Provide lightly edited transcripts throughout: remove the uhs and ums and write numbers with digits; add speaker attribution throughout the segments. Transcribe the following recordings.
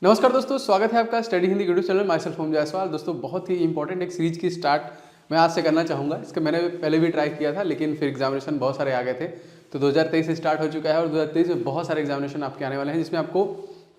Speaker 1: नमस्कार दोस्तों, स्वागत है आपका study Hindi YouTube channel myself Om Jaiswal. दोस्तों बहुत ही इंपॉर्टेंट एक सीरीज की स्टार्ट मैं आज से करना चाहूँगा। इसका मैंने पहले भी ट्राई किया था, लेकिन फिर एग्जामिनेशन बहुत सारे आ गए थे। तो 2023 से स्टार्ट हो चुका है और 2023 में बहुत सारे एग्जामिनेशन आपके आने वाले हैं, जिसमें आपको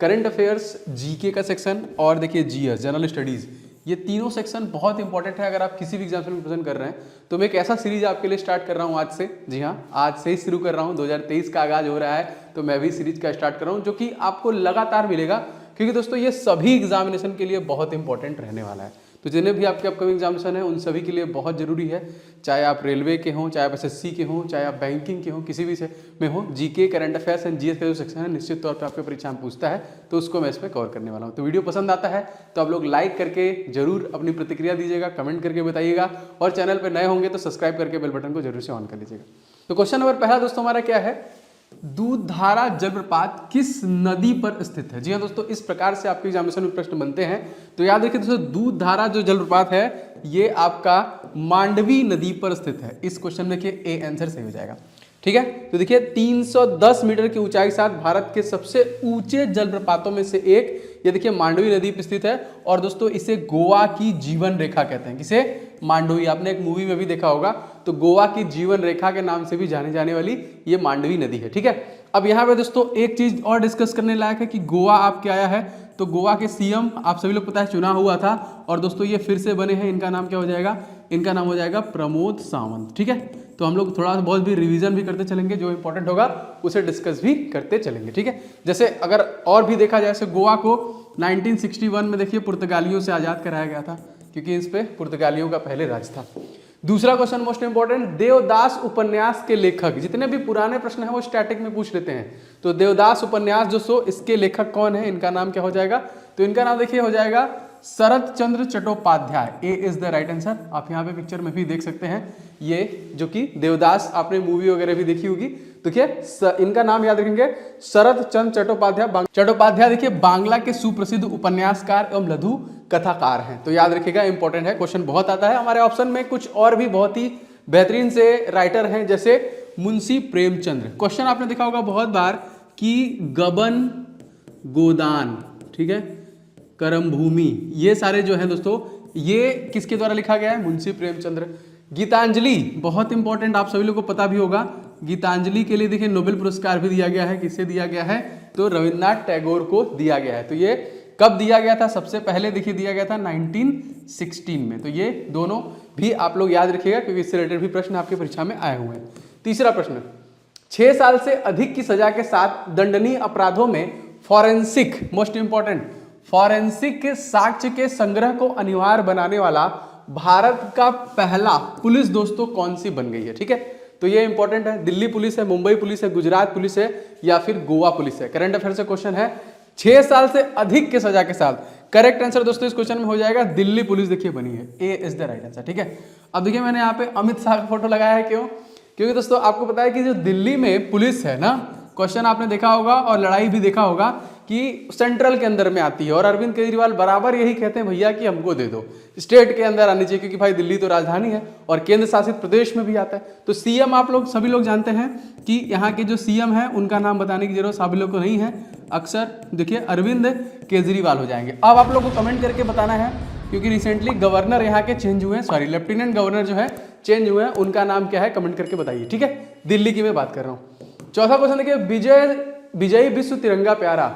Speaker 1: करंट अफेयर्स, जीके का सेक्शन और देखिए जीएस जनरल स्टडीज़, ये तीनों सेक्शन बहुत इंपॉर्टेंट है। अगर आप किसी भी एग्जाम में प्रेजेंट कर रहे हैं तो मैं एक ऐसा सीरीज आपके लिए स्टार्ट कर रहा हूँ आज से। जी हाँ, आज से ही शुरू कर रहा हूँ। 2023 का आगाज हो रहा है तो मैं भी सीरीज का स्टार्ट कर रहा हूँ, जो कि आपको लगातार मिलेगा, क्योंकि दोस्तों ये सभी एग्जामिनेशन के लिए बहुत इंपॉर्टेंट रहने वाला है। तो जितने भी आपके अपकमिंग एग्जामिनेशन है उन सभी के लिए बहुत जरूरी है, चाहे आप रेलवे के हों, चाहे आप एसएससी के हों, चाहे आप बैंकिंग के हों, किसी भी से में हो। GK, current affairs and GS का जो सेक्शन है निश्चित तौर पे आपके परीक्षा में पूछता है, तो उसको मैं इसमें कवर करने वाला हूँ। तो वीडियो पसंद आता है तो आप लोग लाइक करके जरूर अपनी प्रतिक्रिया दीजिएगा, कमेंट करके बताइएगा, और चैनल पर नए होंगे तो सब्सक्राइब करके बेल बटन को जरूर से ऑन कर लीजिएगा। तो क्वेश्चन नंबर पहला दोस्तों हमारा क्या है, दूधधारा जलप्रपात किस नदी पर स्थित है। जी हाँ दोस्तों, इस प्रकार से आपके एग्जामिनेशन में प्रश्न बनते हैं। तो याद रखिए दोस्तों, दूधधारा जो जलप्रपात है ये आपका मांडवी नदी पर स्थित है। इस क्वेश्चन में देखिए ए आंसर सही हो जाएगा। ठीक है, तो देखिए 310 मीटर की ऊंचाई के साथ भारत के सबसे ऊंचे जलप्रपातों में से एक ये देखिए मांडवी नदी पर स्थित है। और दोस्तों इसे गोवा की जीवन रेखा कहते हैं। किसे? मांडवी। आपने एक मूवी में भी देखा होगा। तो गोवा की जीवन रेखा के नाम से भी जाने जाने वाली ये मांडवी नदी है। ठीक है, अब यहाँ पे दोस्तों एक चीज और डिस्कस करने लायक है कि गोवा आप क्या आया है। तो गोवा के सीएम आप सभी लोग पता है चुना हुआ था, और दोस्तों ये फिर से बने हैं। इनका नाम क्या हो जाएगा? इनका नाम हो जाएगा प्रमोद सावंत। ठीक है, तो हम लोग थोड़ा बहुत भी रिवीजन भी करते चलेंगे, जो इंपॉर्टेंट होगा उसे डिस्कस भी करते चलेंगे। ठीक है, जैसे अगर और भी देखा जाए, जैसे गोवा को 1961 में देखिए पुर्तगालियों से आज़ाद कराया गया था, क्योंकि इस पे पुर्तगालियों का पहले राज था। दूसरा क्वेश्चन मोस्ट इंपॉर्टेंट, देवदास उपन्यास के लेखक, जितने भी पुराने प्रश्न हैं वो स्टैटिक में पूछ लेते हैं। तो देवदास उपन्यास जो सो इसके लेखक कौन है, इनका नाम क्या हो जाएगा? तो इनका नाम देखिए हो जाएगा शरत चंद्र चट्टोपाध्याय। ए इज द राइट आंसर। आप यहाँ पे पिक्चर में भी देख सकते हैं, ये जो कि देवदास, आपने मूवी वगैरह भी देखी होगी। देखिए इनका नाम याद रखेंगे, शरत चंद्र चट्टोपाध्याय। चट्टोपाध्याय देखिए बांग्ला के सुप्रसिद्ध उपन्यासकार एवं लघु कथाकार हैं। तो याद रखिएगा, इंपॉर्टेंट है, क्वेश्चन बहुत आता है हमारे ऑप्शन में। कुछ और भी बहुत ही बेहतरीन से राइटर हैं, जैसे मुंशी प्रेमचंद्र। क्वेश्चन आपने देखा होगा बहुत बार कि गबन गोदान, ठीक है, करम भूमि, ये सारे जो हैं दोस्तों ये किसके द्वारा लिखा गया है? मुंशी प्रेमचंद्र। गीतांजलि बहुत इंपॉर्टेंट, आप सभी लोगों को पता भी होगा। गीतांजलि के लिए देखिए नोबेल पुरस्कार भी दिया गया है। किसे दिया गया है? तो रविन्द्रनाथ टैगोर को दिया गया है। तो ये कब दिया गया था? सबसे पहले देखिए दिया गया था 1916 में। तो ये दोनों भी आप लोग याद रखिएगा, क्योंकि इससे रिलेटेड भी प्रश्न आपकी परीक्षा में आए हुए हैं। तीसरा प्रश्न, 6 साल से अधिक की सजा के साथ दंडनीय अपराधों में फॉरेंसिक, मोस्ट इंपॉर्टेंट, फॉरेंसिक के साक्ष्य के संग्रह को अनिवार्य बनाने वाला भारत का पहला पुलिस दोस्तों कौन सी बन गई है? ठीक है, तो ये इंपॉर्टेंट है। दिल्ली पुलिस है, मुंबई पुलिस है, गुजरात पुलिस है, या फिर गोवा पुलिस है? करंट अफेयर से क्वेश्चन है। 6 साल से अधिक के सजा के साथ, करेक्ट आंसर दोस्तों इस क्वेश्चन में हो जाएगा दिल्ली पुलिस। देखिए बनी है, ए इज द राइट आंसर। ठीक है, अब देखिए मैंने यहाँ पे अमित शाह का फोटो लगाया है, क्यों? क्योंकि दोस्तों आपको पता है कि जो दिल्ली में पुलिस है ना, क्वेश्चन आपने देखा होगा और लड़ाई भी देखा होगा कि सेंट्रल के अंदर में आती है, और अरविंद केजरीवाल बराबर यही कहते हैं, भैया कि हमको दे दो, स्टेट के अंदर आनी चाहिए, क्योंकि भाई दिल्ली तो राजधानी है और केंद्र शासित प्रदेश में भी आता है। तो सीएम आप लोग सभी लोग जानते हैं कि यहाँ के जो सीएम है उनका नाम बताने की जरूरत सभी लोग को नहीं है। अक्सर देखिए अरविंद केजरीवाल हो जाएंगे। अब आप लोग को कमेंट करके बताना है, क्योंकि रिसेंटली गवर्नर यहाँ के चेंज हुए हैं, सॉरी लेफ्टिनेंट गवर्नर जो है चेंज हुए हैं, उनका नाम क्या है कमेंट करके बताइए। ठीक है, दिल्ली की मैं बात कर रहा हूँ। चौथा क्वेश्चन देखिए, विजयी विश्व तिरंगा प्यारा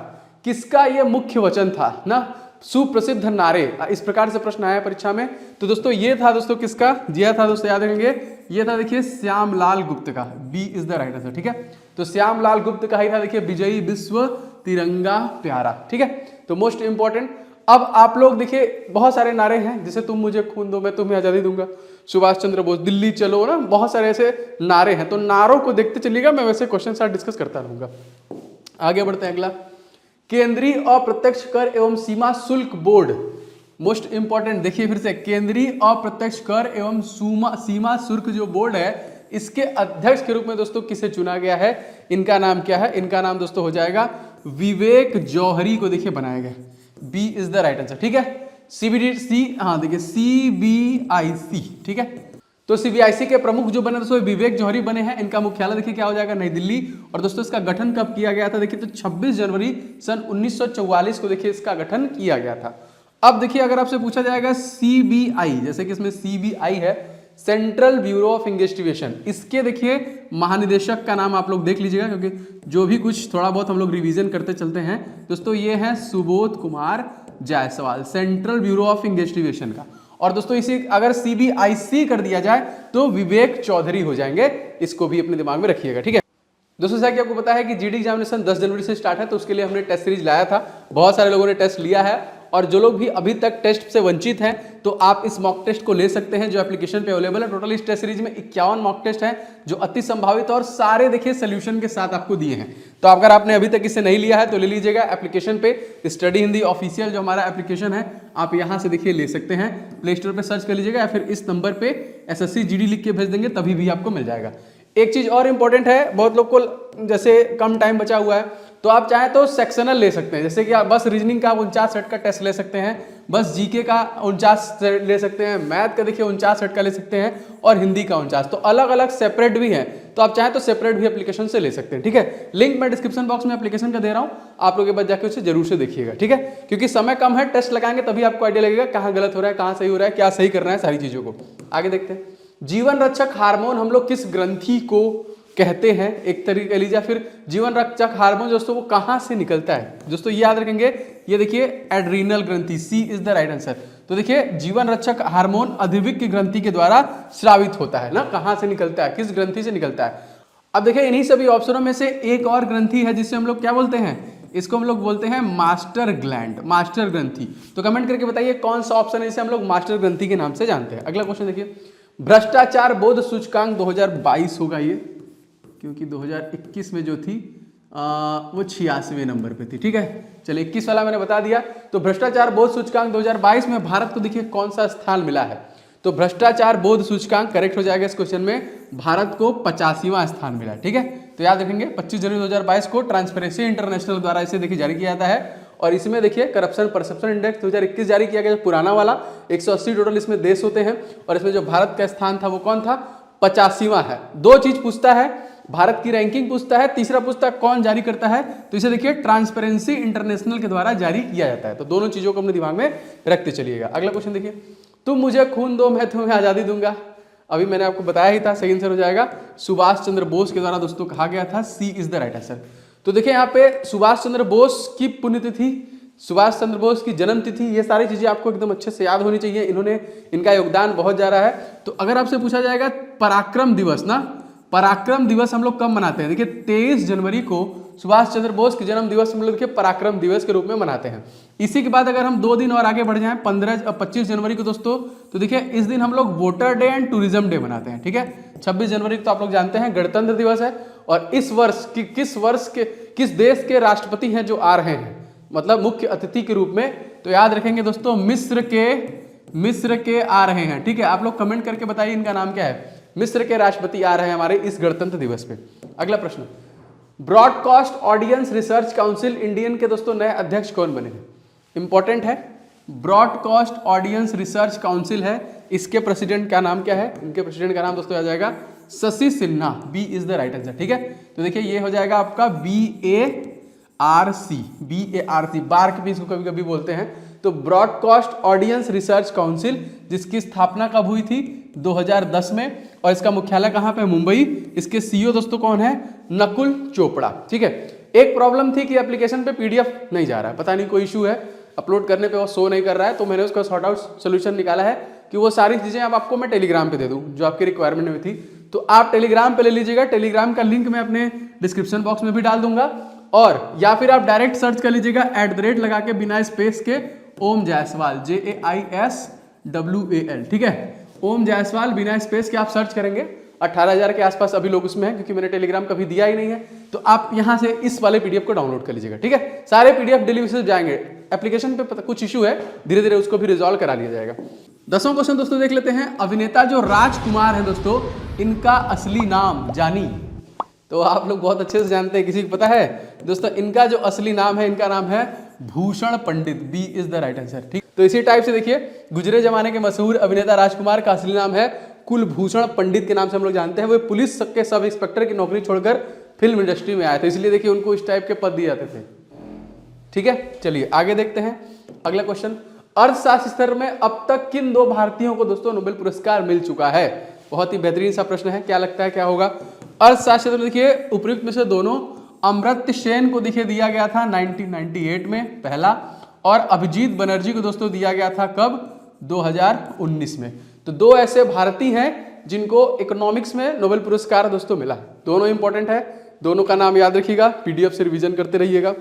Speaker 1: किसका ये मुख्य वचन था ना? सुप्रसिद्ध नारे, इस प्रकार से प्रश्न आया परीक्षा में। तो दोस्तों ये था दोस्तों किसका? यह था दोस्तों, याद रखेंगे, ये था देखिए श्यामलाल गुप्त का। B is the right answer. ठीक है, तो श्यामलाल गुप्त का ही था देखिए विजयी विश्व तिरंगा प्यारा। ठीक है, तो मोस्ट इंपॉर्टेंट। अब आप लोग देखिए बहुत सारे नारे हैं, जैसे तुम मुझे खून दो मैं तुम्हें आजादी दूंगा, सुभाष चंद्र बोस, दिल्ली चलो ना, बहुत सारे ऐसे नारे हैं। तो नारों को देखते चलिएगा, मैं वैसे क्वेश्चन साथ डिस्कस करता रहूंगा। आगे बढ़ते हैं। अगला, केंद्रीय अप्रत्यक्ष कर एवं सीमा शुल्क बोर्ड, मोस्ट इंपॉर्टेंट, देखिए फिर से, केंद्रीय अप्रत्यक्ष कर एवं सीमा शुल्क जो बोर्ड है, इसके अध्यक्ष के रूप में दोस्तों किसे चुना गया है? इनका नाम क्या है? इनका नाम दोस्तों हो जाएगा विवेक जौहरी को देखिए बनाया गया। B is the right answer. ठीक है, सीबीडीसी, हाँ देखिए CBIC। ठीक है, तो सीबीआईसी के प्रमुख जो बने दोस्तों विवेक जौहरी बने हैं। इनका मुख्यालय देखिए क्या हो जाएगा, नई दिल्ली। और दोस्तों इसका गठन कब किया गया था, देखिए तो 26 जनवरी सन 1944 को देखिए इसका गठन किया गया था। अब देखिए अगर आपसे पूछा जाएगा सीबीआई, जैसे कि इसमें सीबीआई है, सेंट्रल ब्यूरो ऑफ इन्वेस्टिगेशन, इसके देखिए महानिदेशक का नाम आप लोग देख लीजिएगा, क्योंकि जो भी कुछ थोड़ा बहुत हम लोग रिवीजन करते चलते हैं दोस्तों। ये है Subodh Kumar Jaiswal, central bureau of investigation का। और दोस्तों इसी अगर सीबीआईसी कर दिया जाए तो विवेक चौधरी हो जाएंगे, इसको भी अपने दिमाग में रखिएगा, ठीक है दोस्तों। जैसा कि आपको पता है कि जीडी एग्जामिनेशन 10 जनवरी से स्टार्ट है, तो उसके लिए हमने टेस्ट सीरीज लाया था। बहुत सारे लोगों ने टेस्ट लिया है, और जो लोग भी अभी तक टेस्ट से वंचित हैं तो आप इस मॉक टेस्ट को ले सकते हैं जो एप्लीकेशन पे अवेलेबल है। टोटल इस टेस्ट सीरीज में 51 मॉक टेस्ट हैं जो अति संभावित और सारे देखिए सोल्यूशन के साथ आपको दिए हैं। तो अगर आपने अभी तक इसे नहीं लिया है तो ले लीजिएगा एप्लीकेशन पे, स्टडी हिंदी ऑफिशियल जो हमारा एप्लीकेशन है, आप यहाँ से देखिए ले सकते हैं। प्ले स्टोर पर सर्च कर लीजिएगा या फिर इस नंबर पे SSC GD लिख के भेज देंगे, तभी भी आपको मिल जाएगा। एक चीज और इंपॉर्टेंट है, बहुत लोग को जैसे कम टाइम बचा हुआ है तो आप चाहें तो सेक्शनल ले सकते हैं, जैसे कि आप बस रीजनिंग का 49 सेट का टेस्ट ले सकते हैं, बस जीके का 49 सेट ले सकते हैं, मैथ का देखिए 49 सेट का ले सकते हैं, और हिंदी का 49। तो अलग अलग सेपरेट भी है, तो आप चाहें तो सेपरेट भी एप्लीकेशन से ले सकते हैं, ठीक है। लिंक मैं डिस्क्रिप्शन बॉक्स में एप्लीकेशन का दे रहा हूं, आप लोग के बाद जाके उसे जरूर से देखिएगा, ठीक है, क्योंकि समय कम है, टेस्ट लगाएंगे तभी आपको आइडिया लगेगा कहाँ गलत हो रहा है, कहाँ सही हो रहा है, क्या सही करना है, सारी चीजों को। आगे देखते हैं, जीवन रक्षक हार्मोन हम लोग किस ग्रंथि को कहते हैं, एक तरीके लीजिए। फिर जीवन रक्षक हार्मोन दोस्तों वो कहां से निकलता है, दोस्तों ये याद रखेंगे, ये देखिए एड्रीनल ग्रंथि, सी इज द राइट आंसर। तो देखिए जीवन रक्षक हार्मोन अधिविक्य ग्रंथि के द्वारा स्रावित होता है ना, कहां से निकलता है, किस ग्रंथि से निकलता है। अब देखिए इन्हीं सभी ऑप्शनों में से एक और ग्रंथि है जिससे हम लोग क्या बोलते हैं, इसको हम लोग बोलते हैं मास्टर ग्लैंड, मास्टर ग्रंथि। तो कमेंट करके बताइए कौन सा ऑप्शन है जिसे हम लोग मास्टर ग्रंथि के नाम से जानते हैं। अगला क्वेश्चन देखिए, भ्रष्टाचार बोध सूचकांक 2022 होगा ये, क्योंकि 2021 में जो थी वो 86वें नंबर पे थी, ठीक है। चलिए 21 वाला मैंने बता दिया। तो भ्रष्टाचार बोध सूचकांक 2022 में भारत को देखिए कौन सा स्थान मिला है, तो भ्रष्टाचार बोध सूचकांक करेक्ट हो जाएगा इस क्वेश्चन में, भारत को 85वां स्थान मिला, ठीक है। तो याद रखेंगे 25 जनवरी 2022 को ट्रांसपेरेंसी इंटरनेशनल द्वारा इसे देखिए जारी किया जाता है। और इसमें देखिए करप्शन परसेप्शन इंडेक्स 2021 जारी किया गया, पुराना वाला 180 टोटल इसमें देश होते हैं, और इसमें जो भारत का स्थान था वो कौन था, 85वां है। दो चीज पूछता है, भारत की रैंकिंग पूछता है, तीसरा पूछता है कौन जारी करता है, तो इसे देखिए ट्रांसपेरेंसी इंटरनेशनल के द्वारा जारी किया जाता है। तो दोनों चीजों को अपने दिमाग में रखते चलिएगा। अगला क्वेश्चन देखिए, तुम मुझे खून दो मैं तुम्हें आजादी दूंगा, अभी मैंने आपको बताया ही था, सही आंसर हो जाएगा सुभाष चंद्र बोस के द्वारा दोस्तों कहा गया था, सी इज द राइट आंसर। तो देखिए यहाँ पे सुभाष चंद्र बोस की पुण्यतिथि, सुभाष चंद्र बोस की जन्म तिथि, ये सारी चीजें आपको एकदम अच्छे से याद होनी चाहिए, इन्होंने इनका योगदान बहुत ज्यादा है। तो अगर आपसे पूछा जाएगा पराक्रम दिवस ना, पराक्रम दिवस हम लोग कब मनाते हैं, देखिए 23 जनवरी को सुभाष चंद्र बोस की जन्म दिवस हम लोग देखिए पराक्रम दिवस के रूप में मनाते हैं। इसी के बाद अगर हम 2 दिन और आगे बढ़ जाएं 25 जनवरी को दोस्तों, तो देखिए इस दिन हम लोग voter day and tourism day मनाते हैं, ठीक है। 26 जनवरी को तो आप लोग जानते हैं गणतंत्र दिवस है, और इस वर्ष किस देश के राष्ट्रपति हैं जो आ रहे हैं, मतलब मुख्य अतिथि के रूप में, तो याद रखेंगे दोस्तों मिस्र के आ रहे हैं, ठीक है। आप लोग कमेंट करके बताइए इनका नाम क्या है, मिस्र के राष्ट्रपति आ रहे हैं हमारे इस गणतंत्र दिवस पे। अगला प्रश्न, broadcast audience research council Indian के दोस्तों नए अध्यक्ष कौन बने हैं, इंपॉर्टेंट है। ब्रॉडकास्ट ऑडियंस रिसर्च काउंसिल है, इसके प्रेसिडेंट का नाम क्या है, इनके प्रेसिडेंट का नाम दोस्तों आ जाएगा Shashi Sinha, B is the right answer, ठीक है। तो देखिए ये हो जाएगा आपका BARC, बार्क भी इसको कभी कभी बोलते हैं। तो ब्रॉडकास्ट ऑडियंस रिसर्च काउंसिल जिसकी स्थापना कब हुई थी, 2010 में, और इसका मुख्यालय कहाँ पे, मुंबई। इसके CEO दोस्तों कौन है, नकुल चोपड़ा, ठीक है। एक प्रॉब्लम थी कि एप्लीकेशन पे PDF नहीं जा रहा है, पता नहीं कोई इशू है, अपलोड करने पे वो शो नहीं कर रहा है, तो मैंने उसका सॉर्ट आउट सोल्यूशन निकाला है कि वो सारी चीजें अब आपको मैं टेलीग्राम पे दे दूं जो आपकी रिक्वायरमेंट में थी, तो आप टेलीग्राम पे ले लीजिएगा। टेलीग्राम का लिंक मैं अपने डिस्क्रिप्शन बॉक्स में भी डाल दूंगा, और या फिर आप डायरेक्ट सर्च कर लीजिएगा @ लगा के बिना स्पेस के ओम जायसवाल, JAISWAL, ठीक है। ओम जायसवाल बिना स्पेस के आप सर्च करेंगे, 18,000 के आसपास अभी लोग उसमें हैं, क्योंकि मैंने टेलीग्राम कभी दिया ही नहीं है। तो आप यहां से इस वाले PDF को डाउनलोड कर लीजिएगा, ठीक है। सारे PDF डेली बेसिस जाएंगे, एप्लीकेशन पे कुछ इशू है, धीरे धीरे उसको भी रिजॉल्व करा लिया जाएगा। 10वां क्वेश्चन दोस्तों देख लेते हैं, अभिनेता जो राजकुमार है दोस्तों, इनका असली नाम जानी, तो आप लोग बहुत अच्छे से जानते हैं, किसी को पता है दोस्तों, इनका जो असली नाम है, इनका नाम है Bhushan Pandit, B is the right answer, ठीक। तो इसी टाइप से देखिए गुजरे जमाने के मशहूर अभिनेता राजकुमार का असली नाम है कुलभूषण पंडित के नाम से हम लोग जानते हैं। वो पुलिस के सब इंस्पेक्टर की नौकरी छोड़कर फिल्म इंडस्ट्री में आए थे, इसलिए देखिए उनको इस टाइप के पद दिए जाते थे। ठीक है, चलिए आगे देखते हैं अगला क्वेश्चन। अर्थशास्त्र स्तर में अब तक किन 2 भारतीयों को दोस्तों नोबेल पुरस्कार मिल चुका है? बहुत ही बेहतरीन सा प्रश्न है, क्या लगता है क्या होगा? अर्थशास्त्र में देखिए उपयुक्त में से दोनों, अमर्त्य सेन को देखिए दिया गया था 1998 में पहला, और अभिजीत बनर्जी को दोस्तों दिया गया था कब? 2019 में। तो 2 ऐसे भारतीय हैं जिनको इकोनॉमिक्स में नोबेल पुरस्कार दोस्तों मिला है। दोनों इंपॉर्टेंट है, दोनों का नाम याद रखिएगा, पीडीएफ से रिवीजन करते रहिएगा।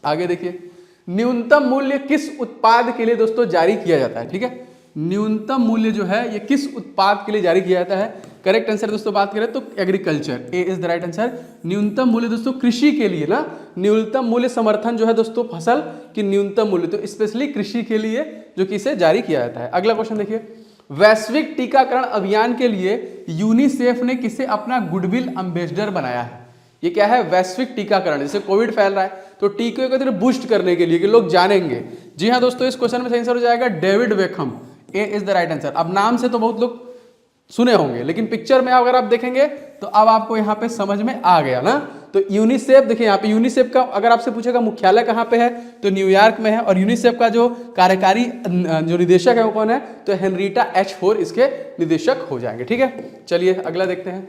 Speaker 1: आगे देखिए, न्यूनतम मूल्य किस उत्पाद के लिए दोस्तों जारी किया जाता है? ठीक है, न्यूनतम मूल्य जो है ये किस उत्पाद के लिए जारी किया जाता है? करेक्ट आंसर दोस्तों बात करें तो agriculture, A is the right answer. न्यूनतम मूल्य दोस्तों कृषि के लिए ना, न्यूनतम मूल्य समर्थन जो है दोस्तों फसल की न्यूनतम मूल्य, तो स्पेशली कृषि के लिए जो कि इसे जारी किया जाता है। अगला क्वेश्चन देखिए, वैश्विक टीकाकरण अभियान के लिए यूनिसेफ ने किसे अपना गुडविल एम्बेसडर बनाया है? ये क्या है? वैश्विक टीकाकरण, जैसे कोविड फैल रहा है तो टीके को बूस्ट करने के लिए कि लोग जानेंगे। जी हाँ दोस्तों, इस क्वेश्चन में सही आंसर हो जाएगा David Beckham, A is the right answer. अब नाम से तो बहुत लोग सुने होंगे, लेकिन पिक्चर में अगर आप देखेंगे तो अब आपको यहाँ पे समझ में आ गया ना। तो यूनिसेफ देखिए, यहाँ पे यूनिसेफ का अगर आपसे पूछेगा मुख्यालय कहाँ पे है तो न्यूयॉर्क में है, और यूनिसेफ का जो कार्यकारी जो निदेशक है वो कौन है? तो हेनरीटा H4 इसके निदेशक हो जाएंगे। ठीक है, चलिए अगला देखते हैं।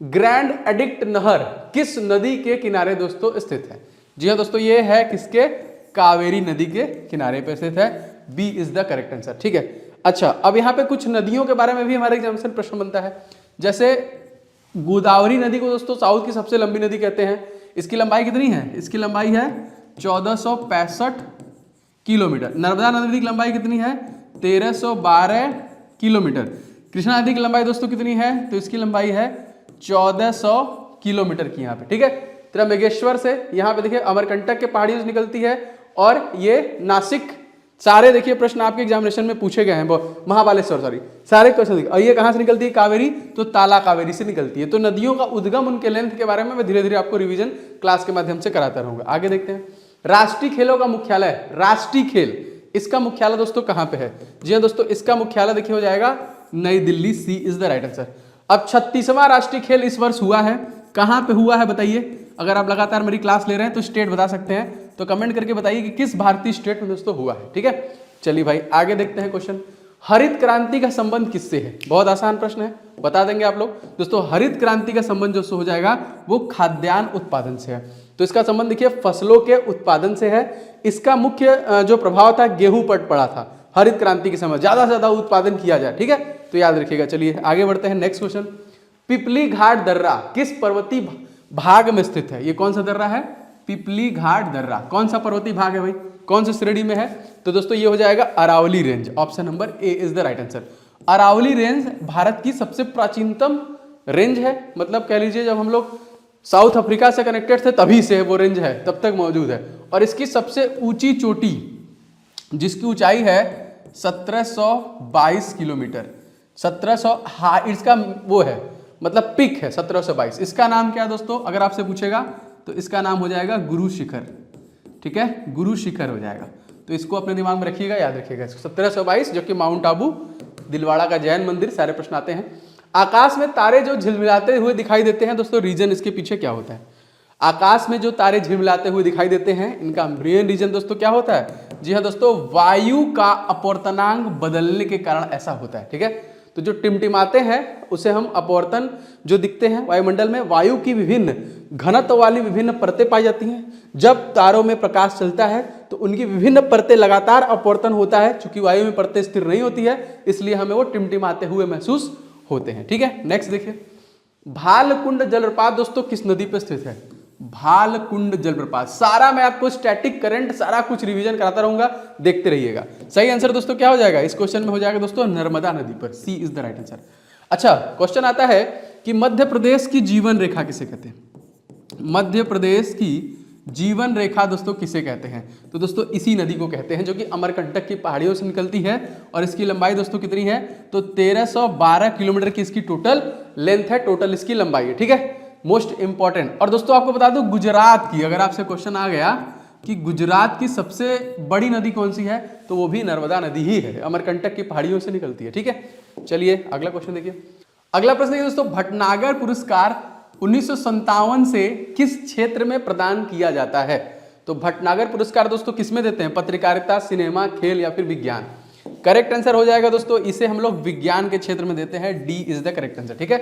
Speaker 1: ग्रैंड एडिक्ट नहर किस नदी के किनारे दोस्तों स्थित है? जी हाँ दोस्तों, ये है किसके? कावेरी नदी के किनारे पे स्थित है, B is the correct answer. ठीक है, अच्छा अब यहाँ पे कुछ नदियों के बारे में भी हमारे एग्जामिनेशन प्रश्न बनता है। जैसे गोदावरी नदी को दोस्तों साउथ की सबसे लंबी नदी कहते हैं। इसकी लंबाई कितनी है? इसकी लंबाई है 1465 किलोमीटर। नर्मदा नदी की लंबाई कितनी है? 1312 किलोमीटर। कृष्णा नदी की लंबाई दोस्तों कितनी है? तो इसकी लंबाई है 1400 किलोमीटर की यहाँ पे। ठीक है, त्र्यंबकेश्वर से यहाँ पे देखिए अमरकंटक के पहाड़ियों से निकलती है, और ये नासिक, सारे देखिए प्रश्न आपके एग्जामिनेशन में पूछे गए हैं, महाबालेश्वर सॉरी, सारे क्वेश्चन देखिए। और ये कहाँ से निकलती है? कावेरी, तो ताला कावेरी से निकलती है। तो नदियों का उद्गम, उनके लेंथ के बारे में मैं धीरे धीरे आपको रिवीजन क्लास के माध्यम से कराता रहूंगा। आगे देखते हैं, राष्ट्रीय खेलों का मुख्यालय, राष्ट्रीय खेल, इसका मुख्यालय दोस्तों कहाँ पे है? जी हाँ दोस्तों, इसका मुख्यालय देखिए हो जाएगा नई दिल्ली, सी इज द राइट आंसर। अब 36वां राष्ट्रीय खेल इस वर्ष हुआ है, कहाँ पे हुआ है बताइए? अगर आप लगातार मेरी क्लास ले रहे हैं तो स्टेट बता सकते हैं, तो कमेंट करके बताइए कि किस भारतीय स्टेट में दोस्तों हुआ है। ठीक है, चलिए भाई आगे देखते हैं क्वेश्चन। हरित क्रांति का संबंध किससे है? बहुत आसान प्रश्न है, बता देंगे आप लोग दोस्तों। हरित क्रांति का संबंध जो हो जाएगा वो खाद्यान्न उत्पादन से है। तो इसका संबंध देखिए फसलों के उत्पादन से है। इसका मुख्य जो प्रभाव था गेहूं पर पड़ा था। हरित क्रांति के समय ज्यादा से ज्यादा उत्पादन किया जाए। ठीक है, तो याद रखिएगा। चलिए आगे बढ़ते हैं, नेक्स्ट क्वेश्चन। पिपली घाट दर्रा किस पर्वतीय भाग में स्थित है? ये कौन सा दर्रा है? पिपली घाट दर्रा कौन सा पर्वतीय भाग है भाई? कौन सी श्रेणी में है? तो दोस्तों ये हो जाएगा Aravalli range, option number A is the right answer. Aravalli range Bharat की सबसे प्राचीनतम रेंज है, मतलब कह लीजिए जब हम लोग साउथ अफ्रीका से कनेक्टेड थे तभी से वो रेंज है, तब तक मौजूद है। और इसकी सबसे ऊंची चोटी जिसकी ऊंचाई है 1722 किलोमीटर, 1700 इसका वो है मतलब पिक है 1722। इसका नाम क्या है दोस्तों? अगर आपसे पूछेगा तो इसका नाम हो जाएगा गुरु शिखर। ठीक है, गुरु शिखर हो जाएगा। तो इसको अपने दिमाग में रखिएगा, याद रखिएगा। 1722 जो कि माउंट आबू, दिलवाड़ा का जैन मंदिर, सारे प्रश्न आते हैं। आकाश में तारे जो झिलमिलाते हुए दिखाई देते हैं दोस्तों, रीजन इसके पीछे क्या होता है? आकाश में जो तारे झिलमिलाते हुए दिखाई देते हैं, इनका मेन रीजन दोस्तों क्या होता है? जी हाँ दोस्तों, वायु का अपवर्तनांक बदलने के कारण ऐसा होता है। ठीक है, तो जो टिमटिमाते हैं उसे हम अपवर्तन जो दिखते हैं वायुमंडल में, वायु की विभिन्न घनत्व वाली विभिन्न परतें पाई जाती हैं। जब तारों में प्रकाश चलता है तो उनकी विभिन्न परतें लगातार अपवर्तन होता है। चूंकि वायु में परतें स्थिर नहीं होती है, इसलिए हमें वो टिमटिमाते हुए महसूस होते हैं। ठीक है, नेक्स्ट देखिए, भालकुंड जलप्रपात दोस्तों किस नदी पर स्थित है? भालकुंड जलप्रपात, सारा मैं आपको स्टैटिक करंट सारा कुछ रिवीजन कराता रहूंगा, देखते रहिएगा। सही आंसर दोस्तों क्या हो जाएगा इस क्वेश्चन में? हो जाएगा दोस्तों नर्मदा नदी पर, सी इज द राइट आंसर। अच्छा, क्वेश्चन आता है कि मध्य प्रदेश की जीवन रेखा किसे कहते हैं? मध्य प्रदेश की जीवन रेखा दोस्तों किसे कहते हैं? तो दोस्तों इसी नदी को कहते हैं, जो कि अमरकंटक की पहाड़ियों से निकलती है। और इसकी लंबाई दोस्तों कितनी है? तो 1312 किलोमीटर की इसकी टोटल लेंथ है, टोटल इसकी लंबाई है। ठीक है, मोस्ट इंपॉर्टेंट। और दोस्तों आपको बता दूं गुजरात की, अगर आपसे क्वेश्चन आ गया कि गुजरात की सबसे बड़ी नदी कौन सी है, तो वो भी नर्मदा नदी ही है, अमरकंटक की पहाड़ियों से निकलती है। ठीक है, चलिए अगला क्वेश्चन देखिए। अगला प्रश्न देखिए दोस्तों, भटनागर पुरस्कार 1957 से किस क्षेत्र में प्रदान किया जाता है? तो भटनागर पुरस्कार दोस्तों किस में देते हैं? पत्रकारिता, सिनेमा, खेल या फिर विज्ञान? करेक्ट आंसर हो जाएगा दोस्तों, इसे हम लोग विज्ञान के क्षेत्र में देते हैं। D is the correct answer. ठीक है,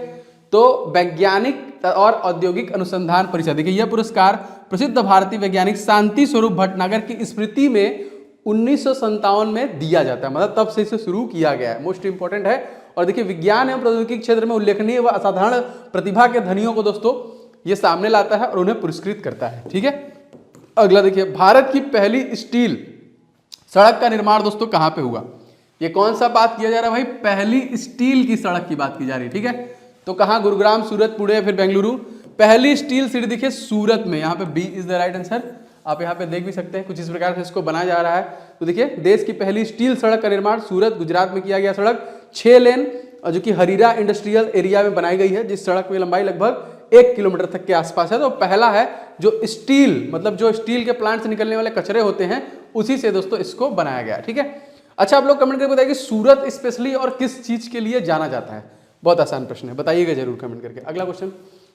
Speaker 1: तो वैज्ञानिक और औद्योगिक अनुसंधान परिषद, देखिए यह पुरस्कार प्रसिद्ध भारतीय वैज्ञानिक शांति स्वरूप भटनागर की स्मृति में 1957 में दिया जाता है, मतलब तब से इसे शुरू किया गया है। मोस्ट इंपॉर्टेंट है। और देखिए विज्ञान एवं प्रौद्योगिकी क्षेत्र में उल्लेखनीय व असाधारण प्रतिभा के धनियों को दोस्तों ये सामने लाता है और उन्हें पुरस्कृत करता है। ठीक है, अगला देखिए, भारत की पहली स्टील सड़क का निर्माण दोस्तों कहां पे हुआ? ये कौन सा बात किया जा रहा है भाई? पहली स्टील की सड़क की बात की जा रही है। ठीक है, तो कहां? गुरुग्राम, सूरत, पुणे या फिर बेंगलुरु? पहली स्टील सिटी देखिए सूरत में, यहाँ पे B is the right answer. आप यहाँ पे देख भी सकते हैं कुछ इस प्रकार से इसको बनाया जा रहा है। तो देखिए देश की पहली स्टील सड़क का निर्माण सूरत गुजरात में किया गया। सड़क 6 लेन जो कि हरीरा इंडस्ट्रियल एरिया में बनाई गई है, जिस सड़क की लंबाई लगभग 1 किलोमीटर तक के आसपास है। तो पहला है जो स्टील, मतलब जो स्टील के प्लांट से निकलने वाले कचरे होते हैं उसी से दोस्तों इसको बनाया गया। ठीक है, अच्छा आप लोग कमेंट करके बताइए कि सूरत स्पेशली और किस चीज के लिए जाना जाता है? बहुत आसान प्रश्न है, बताइएगा जरूर कमेंट करके। अगला क्वेश्चन,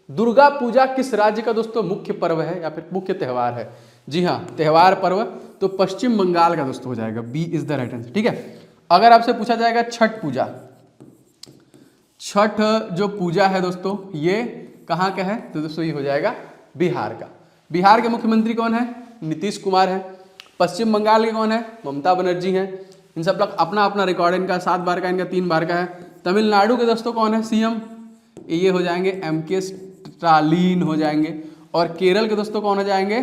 Speaker 1: दुर्गा पूजा किस राज्य का दोस्तों मुख्य पर्व है या फिर मुख्य त्योहार है? जी हाँ, त्योहार पर्व तो पश्चिम बंगाल का दोस्तों हो जाएगा। B is the right answer. ठीक है, अगर आपसे पूछा जाएगा छठ पूजा, छठ जो पूजा है दोस्तों ये कहाँ का है? तो दोस्तों ये हो जाएगा बिहार का। बिहार के मुख्यमंत्री कौन है? नीतीश कुमार है। पश्चिम बंगाल के कौन है? ममता बनर्जी है। इन सब लोग अपना अपना रिकॉर्ड, इनका 7 बार का, इनका 3 बार का है। तमिलनाडु के दोस्तों कौन है सीएम? ये हो जाएंगे एमके स्टालिन हो जाएंगे। और केरल के दोस्तों कौन हो जाएंगे?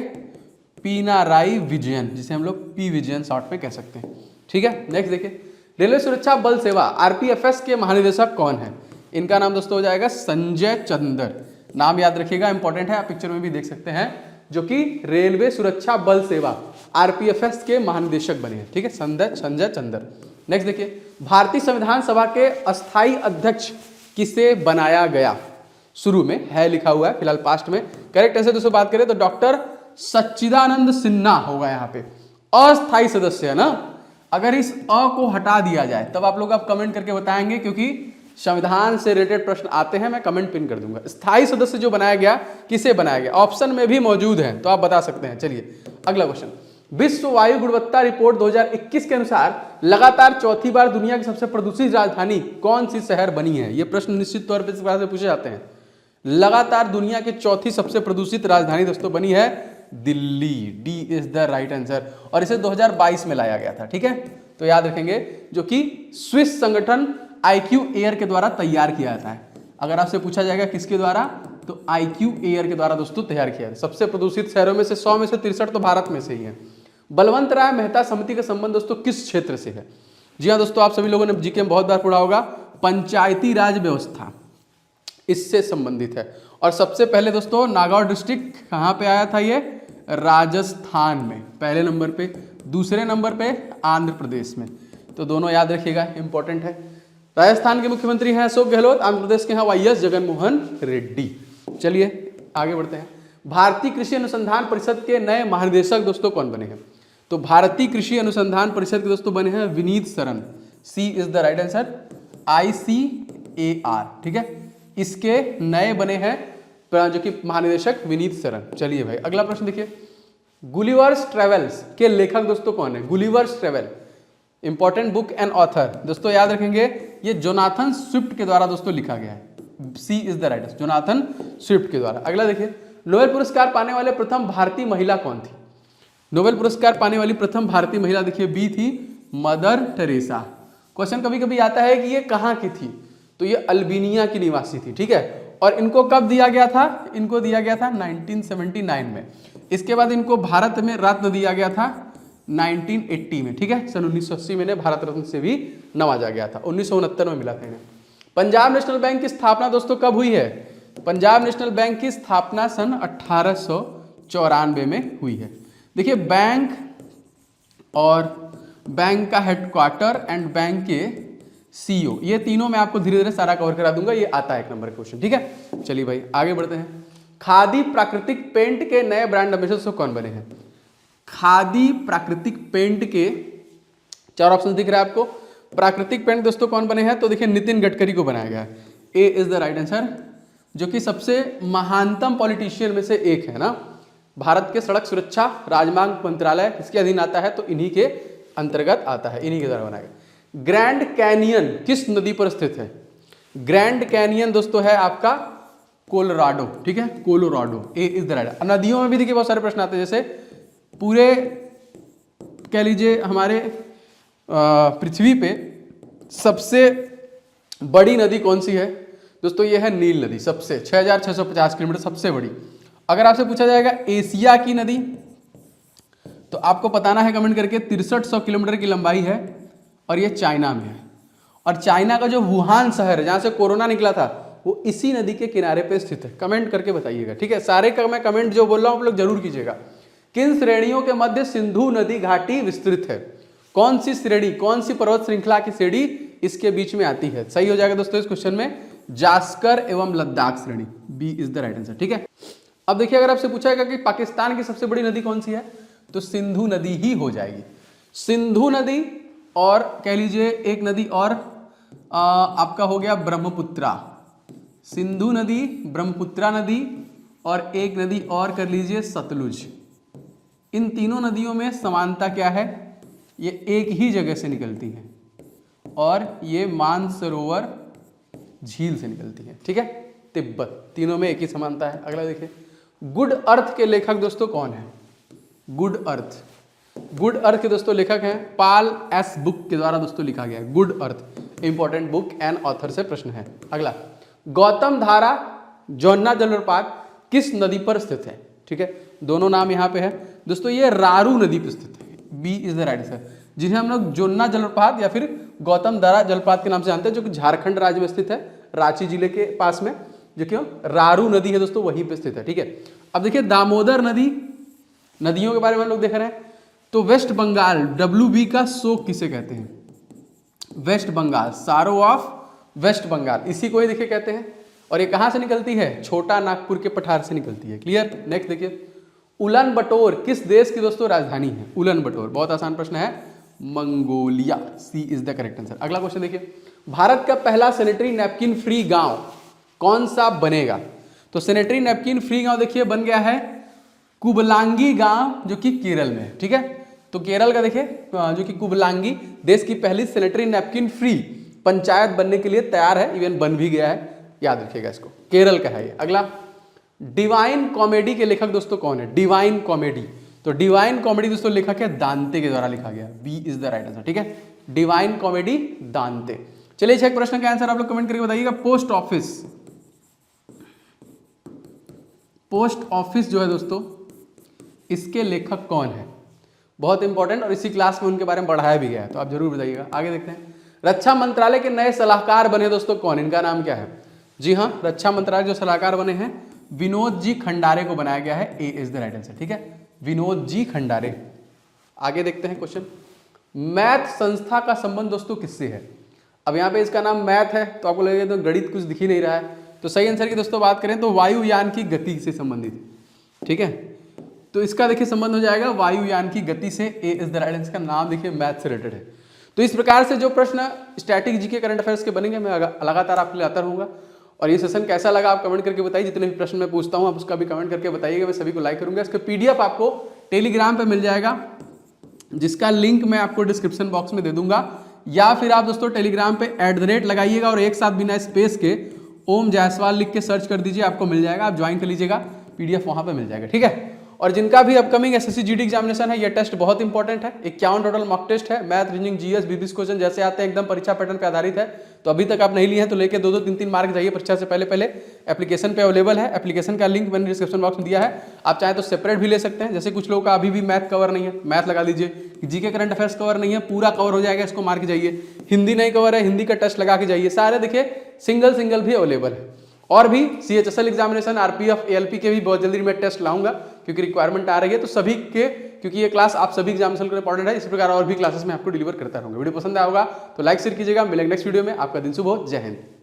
Speaker 1: पिनाराई विजयन, जिसे हम लोग पी विजयन शॉर्ट में कह सकते हैं। ठीक है, नेक्स्ट देखिए, रेलवे सुरक्षा बल सेवा आरपीएफएस के महानिदेशक कौन है? इनका नाम दोस्तों हो जाएगा संजय चंदर। नाम याद रखिएगा, इंपॉर्टेंट है, आप पिक्चर में भी देख सकते हैं, जो कि रेलवे सुरक्षा बल सेवा आरपीएफएस के महानिदेशक बने हैं। ठीक है, संजय चंदर। नेक्स्ट देखिए, भारतीय संविधान सभा के अस्थायी अध्यक्ष किसे बनाया गया? शुरू में है लिखा हुआ है, फिलहाल पास्ट में। करेक्ट आंसर दोस्तों बात करें तो डॉक्टर सच्चिदानंद सिन्हा होगा यहाँ पे। अस्थायी सदस्य है ना, अगर इस अ को हटा दिया जाए तब आप लोग आप कमेंट करके बताएंगे, क्योंकि संविधान से रिलेटेड प्रश्न आते हैं, मैं कमेंट पिन कर दूंगा। स्थायी सदस्य जो बनाया गया, किसे बनाया गया? ऑप्शन में भी मौजूद है, तो आप बता सकते हैं। चलिए अगला क्वेश्चन, विश्व वायु गुणवत्ता रिपोर्ट 2021 के अनुसार लगातार चौथी बार दुनिया की सबसे प्रदूषित राजधानी कौन सी शहर बनी है? ये प्रश्न निश्चित तौर पर इस बात से पूछे जाते हैं। लगातार दुनिया की चौथी सबसे प्रदूषित राजधानी दोस्तों बनी है Delhi. D is the right answer. और इसे 2022 में लाया गया था। ठीक है, तो याद रखेंगे, जो कि स्विस संगठन IQ एयर के द्वारा तैयार किया जाता है। अगर आपसे पूछा जाएगा किसके द्वारा, तो IQ एयर के द्वारा दोस्तों तैयार किया है। सबसे प्रदूषित शहरों में से 100 में से 63 तो भारत में से ही है। बलवंत राय मेहता समिति का संबंध दोस्तों किस क्षेत्र से है? जी हाँ दोस्तों, आप सभी लोगों ने जीके में बहुत बार पढ़ा होगा, पंचायती राज व्यवस्था इससे संबंधित है। और सबसे पहले दोस्तों नागौर डिस्ट्रिक्ट कहाँ पे आया था? ये राजस्थान में पहले नंबर पे, दूसरे नंबर पे आंध्र प्रदेश में। तो दोनों याद रखिएगा, इंपॉर्टेंट है। राजस्थान के मुख्यमंत्री हैं अशोक गहलोत, आंध्र प्रदेश के हैं वाईएस जगनमोहन रेड्डी। चलिए आगे बढ़ते हैं। भारतीय कृषि अनुसंधान परिषद के नए महानिदेशक दोस्तों कौन बने हैं? तो भारतीय कृषि अनुसंधान परिषद के दोस्तों बने हैं Vineet Saran. C is the right answer, ICAR। ठीक है, इसके नए बने हैं जो कि महानिदेशक विनीत सरन। चलिए भाई अगला प्रश्न देखिए, गुलिवर्स ट्रेवल्स के लेखक दोस्तों कौन है? Gulliver's travel important book and author दोस्तों याद रखेंगे, ये जोनाथन स्विफ्ट के द्वारा दोस्तों लिखा गया है। C is the right answer, Jonathan Swift के द्वारा। अगला देखिए, नोबेल पुरस्कार पाने वाले प्रथम भारतीय महिला कौन थी? नोबेल पुरस्कार पाने वाली प्रथम भारतीय महिला देखिए बी थी मदर टेरेसा। क्वेश्चन कभी कभी आता है कि ये कहाँ की थी, तो ये अल्बानिया की निवासी थी। ठीक है, और इनको कब दिया गया था? इनको दिया गया था 1979 में। इसके बाद इनको भारत में रत्न दिया गया था 1980 में। ठीक है, सन 1980 में इन्हें भारत रत्न से भी नवाजा गया था। 1969 में मिला था इन्हें। पंजाब नेशनल बैंक की स्थापना दोस्तों कब हुई है? पंजाब नेशनल बैंक की स्थापना सन 1894 में हुई है। देखिए बैंक और बैंक का हेडक्वार्टर एंड बैंक के CEO, ये तीनों मैं आपको धीरे धीरे सारा कवर करा दूंगा, ये आता है 1 नंबर क्वेश्चन। ठीक है, चलिए भाई आगे बढ़ते हैं। खादी प्राकृतिक पेंट के नए ब्रांड एम्बेसडर कौन बने हैं? खादी प्राकृतिक पेंट के 4 ऑप्शन दिख रहा है आपको। प्राकृतिक पेंट दोस्तों कौन बने हैं, तो देखिए नितिन गडकरी को बनाया गया है। ए इज द राइट आंसर, जो कि सबसे महानतम पॉलिटिशियन में से एक है ना। भारत के सड़क सुरक्षा राजमार्ग मंत्रालय इसके अधीन आता है, तो इन्हीं के अंतर्गत आता है, इन्हीं के द्वारा बनाया गया। ग्रैंड कैनियन किस नदी पर स्थित है? ग्रैंड कैनियन दोस्तों है आपका कोलोराडो, ठीक है, Colorado. A is the right. नदियों में भी देखिए बहुत सारे प्रश्न आते हैं, जैसे पूरे कह लीजिए हमारे पृथ्वी पे सबसे बड़ी नदी कौन सी है दोस्तों? ये है नील नदी, सबसे 6650 किलोमीटर सबसे बड़ी। अगर आपसे पूछा जाएगा एशिया की नदी, तो आपको बताना है कमेंट करके। 6300 किलोमीटर की लंबाई है और ये चाइना में है। और चाइना का जो वुहान शहर है जहां से कोरोना निकला था, वो इसी नदी के किनारे पे स्थित है। कमेंट करके बताइएगा, ठीक है। सारे का मैं कमेंट जो बोल रहा हूं आप लोग जरूर कीजिएगा। किन श्रेणियों के मध्य सिंधु नदी घाटी विस्तृत है? कौन सी श्रेणी, कौन सी पर्वत श्रृंखला की श्रेणी इसके बीच में आती है? सही हो जाएगा दोस्तों इस क्वेश्चन में, जास्कर एवं लद्दाख श्रेणी। B is the right answer, ठीक है। अब देखिए अगर आपसे पूछा जाएगा कि पाकिस्तान की सबसे बड़ी नदी कौन सी है, तो सिंधु नदी ही हो जाएगी। सिंधु नदी और कह लीजिए एक नदी और आपका हो गया ब्रह्मपुत्रा। सिंधु नदी, ब्रह्मपुत्रा नदी और एक नदी और कर लीजिए सतलुज। इन तीनों नदियों में समानता क्या है? ये एक ही जगह से निकलती हैं और ये मानसरोवर झील से निकलती है, ठीक है, तिब्बत। तीनों में एक ही समानता है। अगला देखिए, गुड अर्थ के लेखक दोस्तों कौन है? गुड अर्थ, गुड अर्थ के दोस्तों लेखक हैं पाल एस बुक के द्वारा दोस्तों लिखा गया है। Good earth important book and author से प्रश्न है। अगला, गौतम धारा जोन्ना जलप्रपात किस नदी पर स्थित है? ठीक है, दोनों नाम यहाँ पे है दोस्तों, ये रारू नदी पर स्थित है। B is the right answer, जिन्हें हम लोग जोन्ना जलप्रपात या फिर गौतम धारा जलप्रपात के नाम से जानते हैं, जो कि झारखंड राज्य में स्थित है, रांची जिले के पास में, जो कि रारू नदी है दोस्तों, वहीं पे स्थित है, ठीक है। अब देखिए दामोदर नदी, नदियों के बारे में हम लोग देख रहे हैं, तो वेस्ट बंगाल WB का शोक किसे कहते हैं? वेस्ट बंगाल, सारो ऑफ वेस्ट बंगाल, इसी को ही देखिए कहते हैं। और ये कहाँ से निकलती है? छोटा नागपुर के पठार से निकलती है। क्लियर। नेक्स्ट देखिए, उलन बटोर किस देश की दोस्तों राजधानी है? उलन बटोर, बहुत आसान प्रश्न है, Mongolia. C is the correct answer. अगला क्वेश्चन देखिए, भारत का पहला सैनिटरी नैपकिन फ्री गांव कौन सा बनेगा? तो सैनिटरी नैपकिन फ्री गांव देखिए बन गया है कुबलांगी गांव, जो कि केरल में है, ठीक है। तो केरल का देखिए जो कि कुबलांगी देश की पहली सैनिटरी नैपकिन फ्री पंचायत बनने के लिए तैयार है, इवन बन भी गया है, याद रखिएगा इसको, केरल का है ये। अगला, डिवाइन कॉमेडी के लेखक दोस्तों कौन है? डिवाइन कॉमेडी, तो डिवाइन कॉमेडी दोस्तों लेखक है दांते के द्वारा लिखा गया। B is the right answer, ठीक है, डिवाइन कॉमेडी दांते। चलिए इस एक प्रश्न का आंसर आप लोग कमेंट करके बताइएगा। पोस्ट ऑफिस, पोस्ट ऑफिस जो है दोस्तों, इसके लेखक कौन है? बहुत इंपॉर्टेंट, और इसी क्लास में उनके बारे में पढ़ाया भी गया है, तो आप जरूर बताइएगा। आगे देखते हैं, रक्षा मंत्रालय के नए सलाहकार बने दोस्तों कौन? इनका नाम क्या है? जी हाँ, रक्षा मंत्रालय जो सलाहकार बने हैं विनोद जी खंडारे को बनाया गया है। ए इज द राइट आंसर, ठीक है, विनोद जी खंडारे। आगे देखते हैं क्वेश्चन, मैथ संस्था का संबंध दोस्तों किससे है? अब यहाँ पे इसका नाम मैथ है, तो आपको लगेगा तो गणित कुछ दिख ही नहीं रहा है, तो सही आंसर की दोस्तों बात करें तो वायुयान की गति से संबंधित, ठीक है। तो इसका देखिए संबंध हो जाएगा वायुयान की गति से। ए इज द राइट आंसर, का नाम देखिए मैथ से रिलेटेड है। तो इस प्रकार से जो प्रश्न स्टैटिक जीके करंट अफेयर्स के बनेंगे मैं लगातार आपके लिए आता रहूँगा। और ये सेशन कैसा लगा आप कमेंट करके बताइए। जितने भी प्रश्न मैं पूछता हूँ आप उसका भी कमेंट करके बताइएगा, मैं सभी को लाइक करूँगा। इसका PDF आपको टेलीग्राम पे मिल जाएगा, जिसका लिंक मैं आपको डिस्क्रिप्शन बॉक्स में दे दूंगा, या फिर आप दोस्तों टेलीग्राम पे @ लगाइएगा और एक साथ बिना स्पेस के ओम जायसवाल लिख के सर्च कर दीजिए, आपको मिल जाएगा, आप ज्वाइन कर लीजिएगा, PDF वहाँ पे मिल जाएगा, ठीक है। और जिनका भी अपकमिंग SSC GD एग्जामिनेशन है, ये टेस्ट बहुत इंपॉर्टेंट है, 51 टोटल मॉक टेस्ट है, math, reasoning, GS, BBS question जैसे आते हैं एकदम परीक्षा पैटर्न पे आधारित है। तो अभी तक आप नहीं लिए हैं तो लेके 2-2, 3-3 मार्क जाइए परीक्षा से पहले। एप्लीकेशन पे अवेलेबल है, एप्लीकेशन का लिंक मैंने डिस्क्रिप्शन बॉक्स में दिया है, आप चाहे तो सेपरेट भी ले सकते हैं। जैसे कुछ लोगों का अभी भी मैथ कवर नहीं है, मैथ लगा लीजिए, जीके करंट अफेयर्स कवर नहीं है, पूरा कवर हो जाएगा, इसको मार के जाइए। हिंदी नहीं कवर है, हिंदी का टेस्ट लगा के जाइए, सारे देखिए सिंगल भी अवेलेबल है। और भी CHSL एग्जामिनेशन, RPF, ALP के भी बहुत जल्दी मैं टेस्ट लाऊंगा, क्योंकि रिक्वायरमेंट आ रही है, तो सभी के, क्योंकि ये क्लास आप सभी एग्जामिनेशन के लिए इंपॉर्टेंट है। इसी प्रकार और भी क्लासेस में आपको डिलीवर करता रहूंगा। वीडियो पसंद आया होगा तो लाइक शेयर कीजिएगा। मिलेंगे नेक्स्ट वीडियो में। आपका दिन शुभ हो। जय हिंद।